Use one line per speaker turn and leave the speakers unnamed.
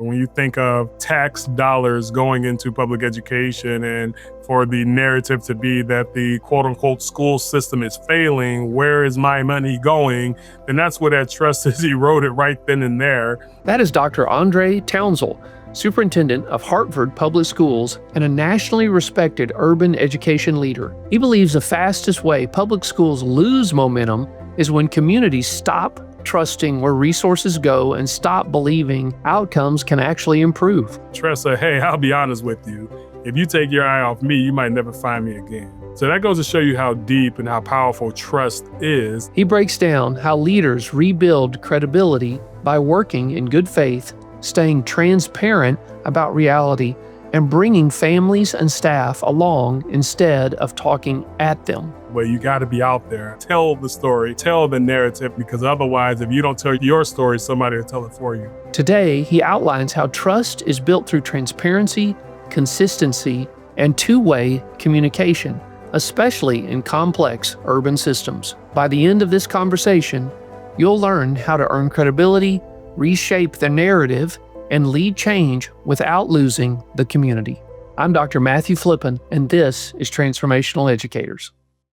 When you think of tax dollars going into public education and for the narrative to be that the quote unquote school system is failing, where is my money going? Then that's where that trust is eroded right then and there.
That is Dr. Andrae Townsel, superintendent of Hartford Public Schools and a nationally respected urban education leader. He believes the fastest way public schools lose momentum is when communities stop trusting where resources go and stop believing outcomes can actually improve.
Trust said, hey, I'll be honest with you. If you take your eye off me, you might never find me again. So that goes to show you how deep and how powerful trust is.
He breaks down how leaders rebuild credibility by working in good faith, staying transparent about reality, and bringing families and staff along instead of talking at them.
But you got to be out there, tell the story, tell the narrative, because otherwise, if you don't tell your story, somebody will tell it for you.
Today, he outlines how trust is built through transparency, consistency, and two-way communication, especially in complex urban systems. By the end of this conversation, you'll learn how to earn credibility, reshape the narrative, and lead change without losing the community. I'm Dr. Matthew Flippin, and this is Transformational Educators.